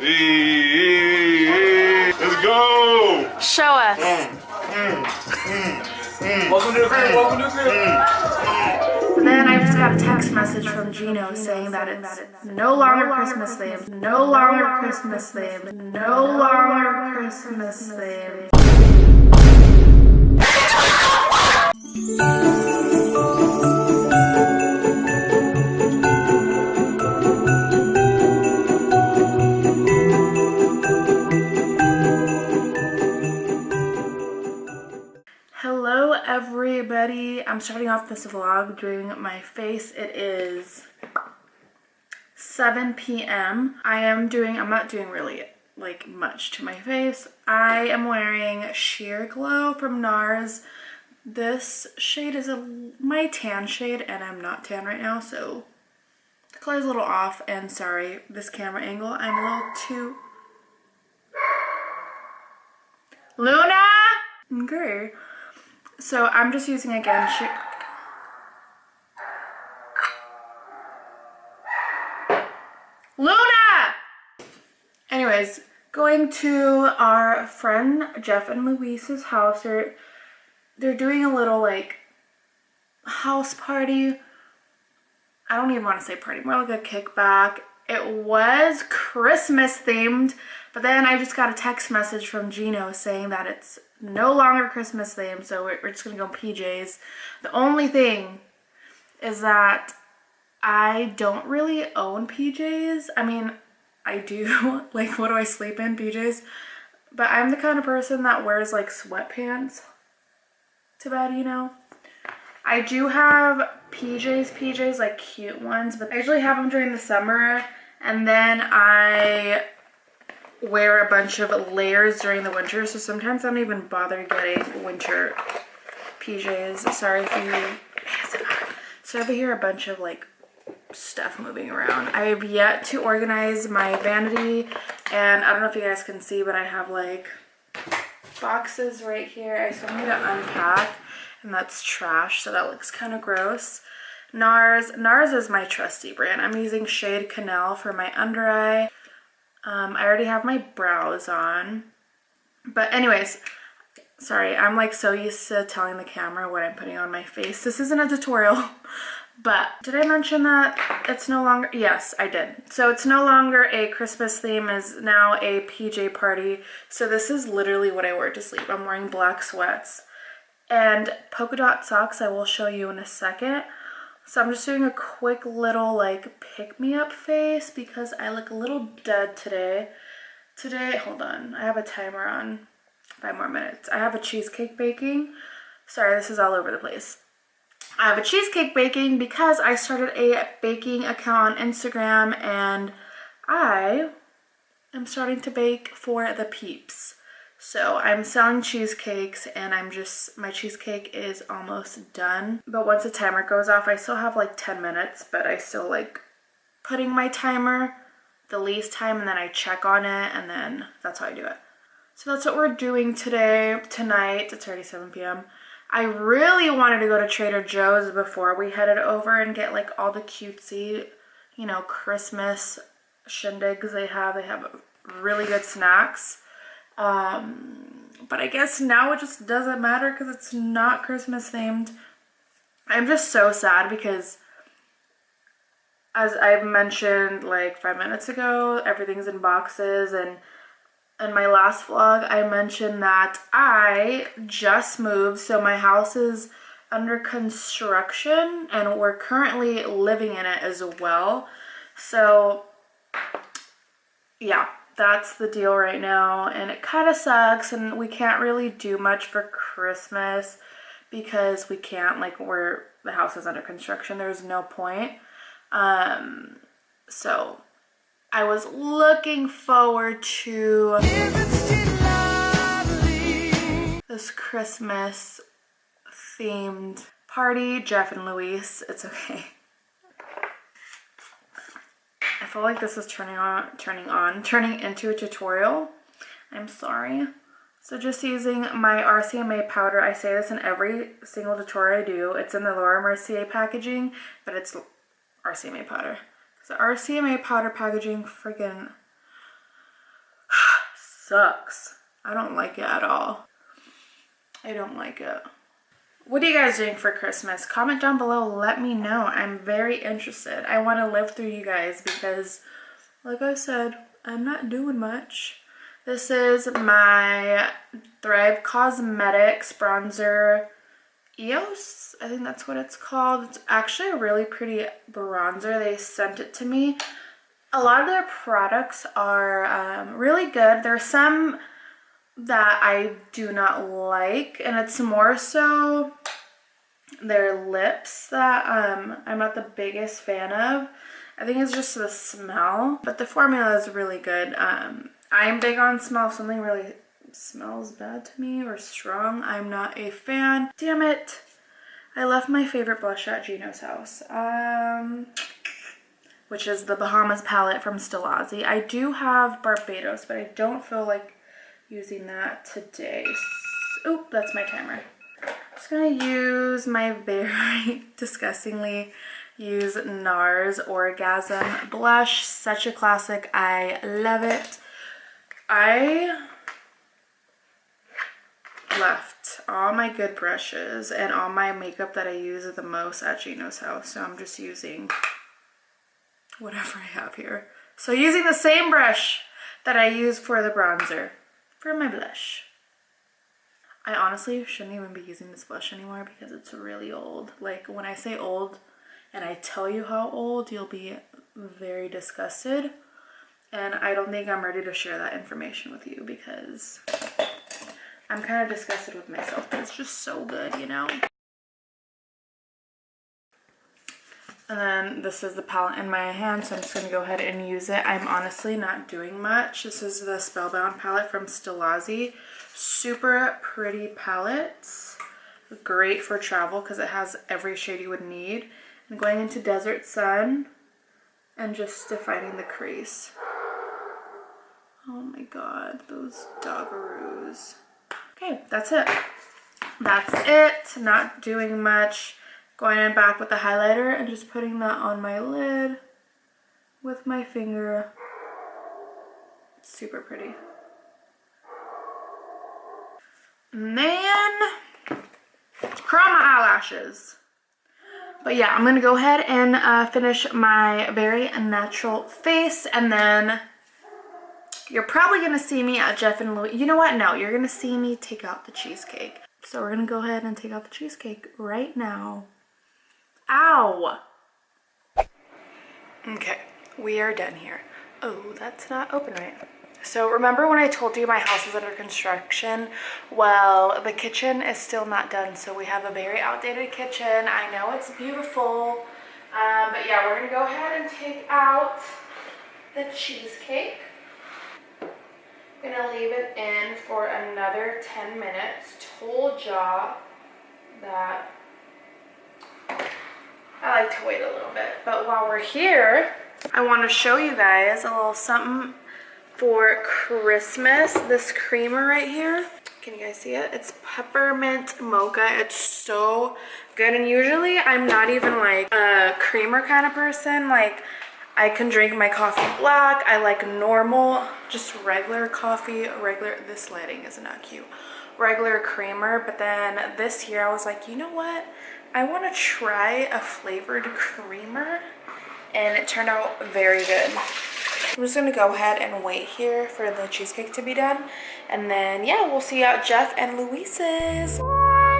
Let's go! Show us. Welcome to the crib, welcome to the crib. And then I just got a text message from Gino saying that it's no longer Christmas themed. No longer Christmas themed. No longer Christmas themed. Hello everybody, I'm starting off this vlog doing my face. It is 7 p.m. I'm not doing really like much to my face. I am wearing Sheer Glow from NARS. This shade is my tan shade and I'm not tan right now, so the color's a little off, and sorry, this camera angle, I'm a little too... Luna! Okay. So I'm just using again Luna! Anyways, going to our friend Jeff and Luis's house. They're doing a little like house party. I don't even want to say party, more like a kickback. It was Christmas themed, but then I just got a text message from Gino saying that it's no longer Christmas themed, so we're just gonna go PJs. The only thing is that I don't really own PJs. I mean, I do. Like, what do I sleep in? PJs? But I'm the kind of person that wears like sweatpants to bed, you know? I do have PJs, like cute ones, but I usually have them during the summer, and then I wear a bunch of layers during the winter, so sometimes I don't even bother getting winter PJs. Sorry if you hear a bunch of like stuff moving around. I have yet to organize my vanity, and I don't know if you guys can see, but I have like boxes right here. I still need to unpack, and that's trash, so that looks kind of gross. NARS is my trusty brand. I'm using shade Canal for my under eye. I already have my brows on. But anyways, sorry, I'm like so used to telling the camera what I'm putting on my face. This isn't a tutorial, but did I mention that it's no longer, yes, I did. So it's no longer a Christmas theme, is now a PJ party. So this is literally what I wear to sleep. I'm wearing black sweats and polka dot socks. I will show you in a second. So I'm just doing a quick little like pick-me-up face because I look a little dead today. Hold on, I have a timer on, 5 more minutes. I have a cheesecake baking. Sorry, this is all over the place. I have a cheesecake baking because I started a baking account on Instagram, and I am starting to bake for the peeps. So I'm selling cheesecakes, and my cheesecake is almost done. But once the timer goes off, I still have like 10 minutes, but I still like putting my timer the least time, and then I check on it, and then that's how I do it. So that's what we're doing tonight. It's already 7 p.m. I really wanted to go to Trader Joe's before we headed over and get like all the cutesy, you know, Christmas shindigs they have. They have really good snacks. But I guess now it just doesn't matter because it's not Christmas themed. I'm just so sad because, as I mentioned like 5 minutes ago, everything's in boxes, and in my last vlog I mentioned that I just moved, so my house is under construction and we're currently living in it as well. So yeah, that's the deal right now, and it kind of sucks, and we can't really do much for Christmas because we can't, like, the house is under construction. There's no point. So I was looking forward to this Christmas themed party. Jeff and Luis, it's okay. I feel like this is turning into a tutorial. I'm sorry. So just using my RCMA powder. I say this in every single tutorial I do. It's in the Laura Mercier packaging, but it's RCMA powder. So RCMA powder packaging, friggin' sucks. I don't like it at all. I don't like it. What are you guys doing for Christmas? Comment down below, let me know. I'm very interested. I want to live through you guys because, like I said, I'm not doing much. This is my Thrive Cosmetics bronzer EOS. I think that's what it's called. It's actually a really pretty bronzer. They sent it to me. A lot of their products are really good. There's some that I do not like, and it's more so their lips that I'm not the biggest fan of. I think it's just the smell, but the formula is really good. I'm big on smell. If something really smells bad to me or strong, I'm not a fan. Damn it. I left my favorite blush at Gino's house, which is the Bahamas palette from Stilazzi. I do have Barbados, but I don't feel like using that today. Oop, that's my timer. I'm just gonna use my very disgustingly used NARS Orgasm blush. Such a classic. I love it. I left all my good brushes and all my makeup that I use the most at Gino's house, so I'm just using whatever I have here. So using the same brush that I use for the bronzer for my blush. I honestly shouldn't even be using this blush anymore because it's really old. Like, when I say old and I tell you how old, you'll be very disgusted. And I don't think I'm ready to share that information with you because I'm kind of disgusted with myself, but it's just so good, you know? And then this is the palette in my hand, so I'm just going to go ahead and use it. I'm honestly not doing much. This is the Spellbound palette from Stilazzi. Super pretty palette. Great for travel because it has every shade you would need. And going into Desert Sun and just defining the crease. Oh my god, those doggaroos. Okay, that's it. That's it. Not doing much. Going in back with the highlighter and just putting that on my lid with my finger. Super pretty. And then curl my eyelashes. But yeah, I'm gonna go ahead and finish my very natural face, and then you're probably gonna see me at Jeff and Louis. You know what? No, you're gonna see me take out the cheesecake. So we're gonna go ahead and take out the cheesecake right now. Ow! Okay, we are done here. Oh, that's not open right. So remember when I told you my house is under construction? Well, the kitchen is still not done, so we have a very outdated kitchen. I know it's beautiful, but yeah, we're gonna go ahead and take out the cheesecake. I'm gonna leave it in for another 10 minutes. Told y'all that I like to wait a little bit. But while we're here, I want to show you guys a little something for Christmas. This creamer right here. Can you guys see it? It's peppermint mocha. It's so good. And usually I'm not even like a creamer kind of person. Like, I can drink my coffee black. I like normal, just regular coffee, this lighting is not cute. Regular creamer. But then this year I was like, you know what? I want to try a flavored creamer, and it turned out very good. I'm just going to go ahead and wait here for the cheesecake to be done, and then yeah, we'll see you at Jeff and Luis's.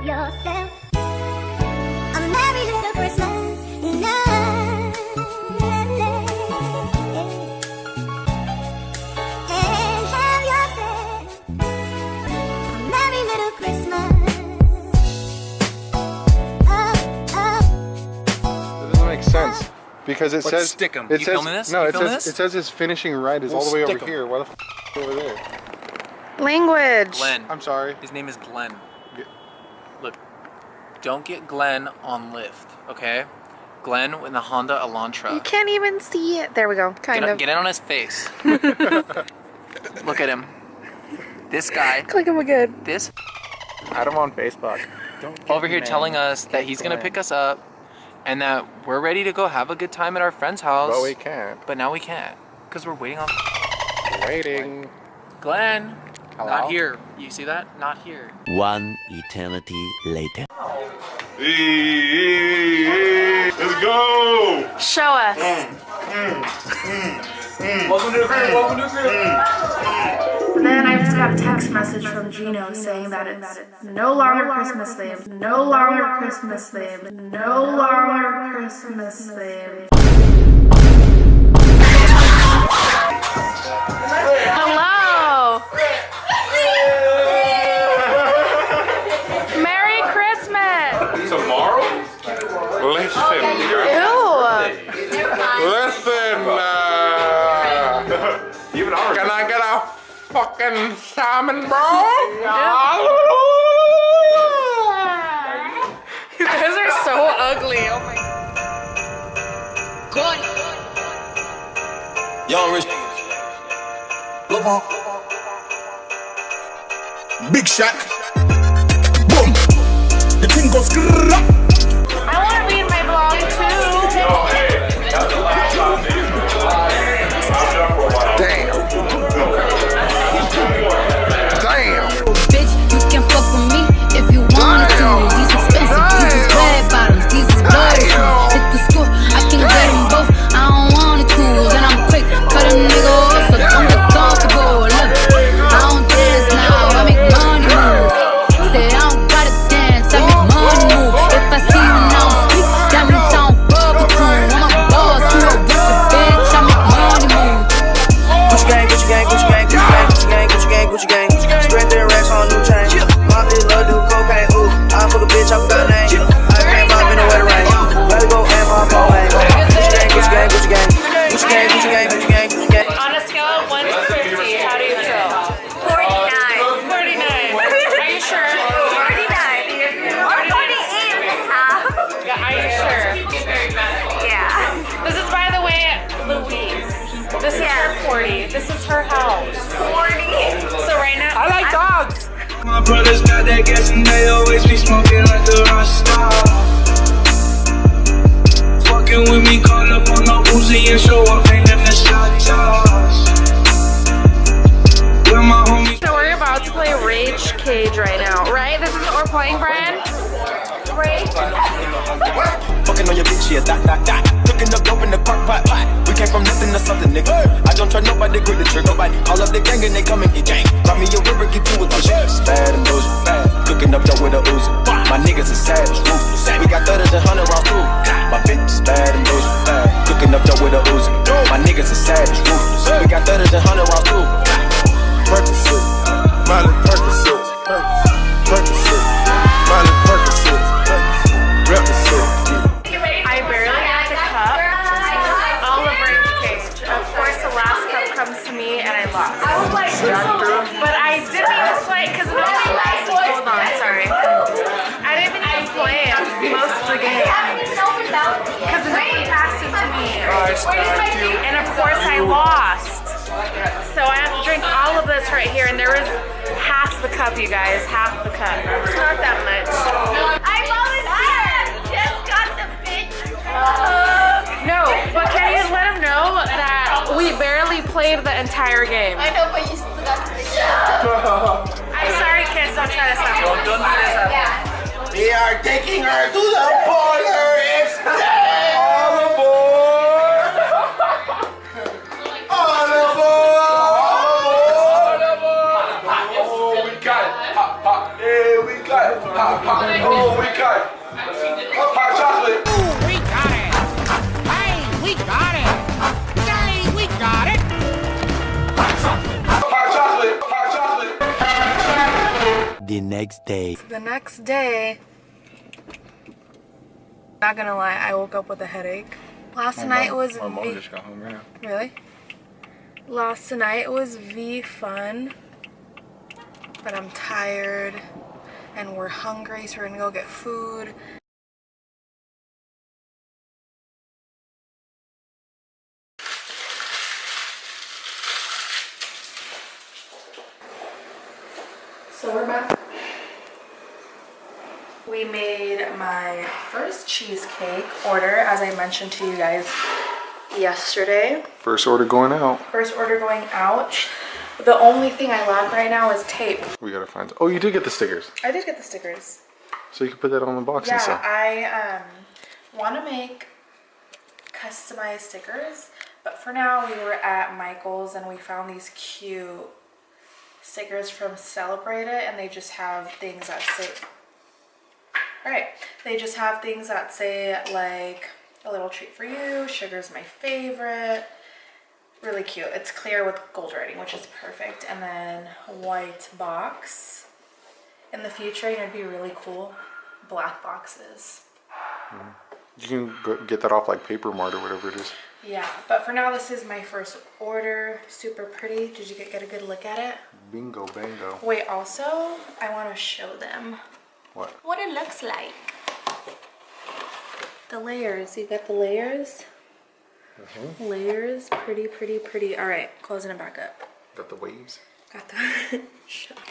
Yourself a merry little Christmas. Sense because it says stick 'em. It you says filming this? no. You It filming says this? it says his finishing right is all the way over here. Why the f over there? Language. Glenn. I'm sorry. His name is Glenn. Yeah. Look, don't get Glenn on lift, okay? Glenn in the Honda Elantra. You can't even see it. There we go. Kind of. Get it on his face. Look at him. This guy. Click him again. This Add him on Facebook. over here telling us that he's gonna pick us up, and that we're ready to go have a good time at our friend's house. But we can't. But now we can't, because we're waiting on... Waiting. Glenn. Hello? Not here. You see that? Not here. One eternity later. Hey, let's go. Show us. Welcome to the crib. Welcome to the crib. Then I just got a text message from Gino saying that it's no longer Christmas themed. No longer Christmas themed. No longer Christmas themed. Hello. Merry Christmas. Tomorrow? Listen, Ew. listen. Even ours. Can I get a fucking salmon, bro? You guys are so ugly. Oh my god. Young Rich. Big Shaq. Boom. The thing goes grrrr. I want to read my blog too. Damn. Damn. Bitch, you can fuck with me if you wanted to. These expensive, these is red bottoms, these is blood shoes. Hit the store, I can get them both. I don't want to tools, and I'm quick, cut a nigga off, so don't get comfortable. Look, I don't dance now, I make money move. Say I don't gotta dance, I make money move. If I see you now speak, that means I don't bubble cool. I'm a boss, you a wicked bitch, I make money move. Gucci gang, Gucci gang, Gucci gang, Gucci gang, Gucci gang, Gucci gang, Gucci gang. Spread their racks on new chain. My bitch love do cocaine, ooh. I fuck a bitch, I forgot her name. I can't buy me no wetter rain. Let it go and my phone hang. Gucci gang, Gucci gang, Gucci gang, Gucci gang, Gucci gang, Gucci gang, Gucci gang. On a scale of 1 to 50, how do you feel? 49. 49. Are you sure? 49. Or 48. Yeah, are you sure? Yeah. This is, by the way, Louise. This is her 40. This is her house. 40. So right now, I like dogs. My brothers got that gas and they always be smoking like a rockstar. Fucking with me, call up on the Uzi and show up, ain't them the shot toss. Where my homies. So we're about to play Rage Cage right now, right? This is what we're playing, Brian? Rage. Fucking on your bitch, yeah, dot, dot, dot. Cooking up dope in the crock pot, pot. We came from nothing to something, nigga. I don't try nobody, grip the trigger. Nobody call up the gang and they come and get gang. Drop me a river, get you with the shit. Bad and losing, bad. Cooking up dope with a Uzi. My niggas are savage, ruthless. We got 30s and 100 round through. My bitch is bad and losing, bad. Cooking up dope with a Uzi. My niggas are savage, ruthless. We got 30s and 100 round through. Percocet, Miley Percocet, Percocet, Miley Percocet, Percocet. I barely had the cup. All of Rage Cage. Of course, the last cup comes to me and I lost. But I didn't even play because hold on, sorry. I didn't even play most of the game because nobody passed it to me. And of course, I lost. So I have to drink all of this right here, and there is half the cup, you guys. Half the cup. It's not that much. I volunteered. Just got the bitch. No, but can you let him know that we barely played the entire game? I know, but you still got the bitch. I'm sorry, kids. Don't try to stop. Don't do this. Yeah. We are taking her to the Polar Express. All aboard! All aboard! Oh, we got it. Pop, pop. Yeah, we got it. Pop, pop. Oh, we got it. Hot chocolate. We got it! Hey, we got it! Say, we got it! Hot chocolate. Hot chocolate. The next day. The next day, not gonna lie, I woke up with a headache. Last night was My mom just got home right now. really? Last night was fun, but I'm tired and we're hungry, so we're gonna go get food. So we're back. We made my first cheesecake order, as I mentioned to you guys yesterday. First order going out. First order going out. The only thing I lack right now is tape. We gotta find. Oh, you did get the stickers. I did get the stickers. So you can put that on the box and stuff. I want to make customized stickers, but for now we were at Michael's and we found these cute stickers from Celebrate It, and they just have things that say, they just have things that say like a little treat for you, sugar's my favorite. Really cute. It's clear with gold writing, which is perfect. And then white box. In the future, it'd be really cool. Black boxes. You can get that off like Paper Mart or whatever it is. Yeah, but for now, this is my first order. Super pretty. Did you get a good look at it? Bingo, bango. Wait, also, I want to show them what it looks like. The layers. You got the layers? Layers. Pretty, pretty, pretty. All right, closing it back up. Got the waves. Got the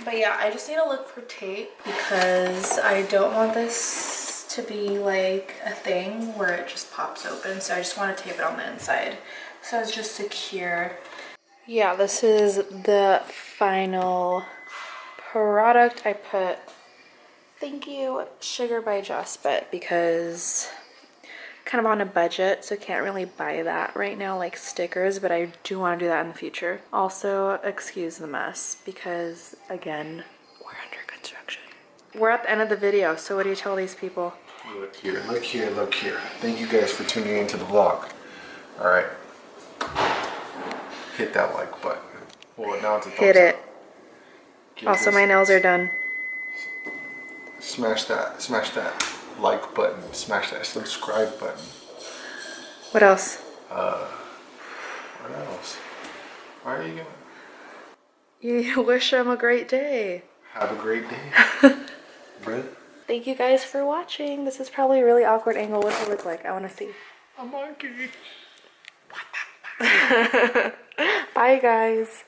But yeah, I just need to look for tape because I don't want this to be like a thing where it just pops open. So I just want to tape it on the inside so it's just secure. Yeah, this is the final product. I put thank you Sugar by Just Bet because kind of on a budget, so can't really buy that right now like stickers, but I do want to do that in the future. Also, excuse the mess because again, we're under construction. We're at the end of the video, so what do you tell these people? Look here, look here, look here. Thank you guys for tuning into the vlog. All right, hit that like button. Well, now it's a thumbs Hit it. Give Also, this- my nails are done. Smash that like button, smash that subscribe button. What else? What else? Why are you going? You wish them a great day. Have a great day. Brett? Thank you guys for watching. This is probably a really awkward angle. What does it look like? I want to see. A monkey. Bye, guys.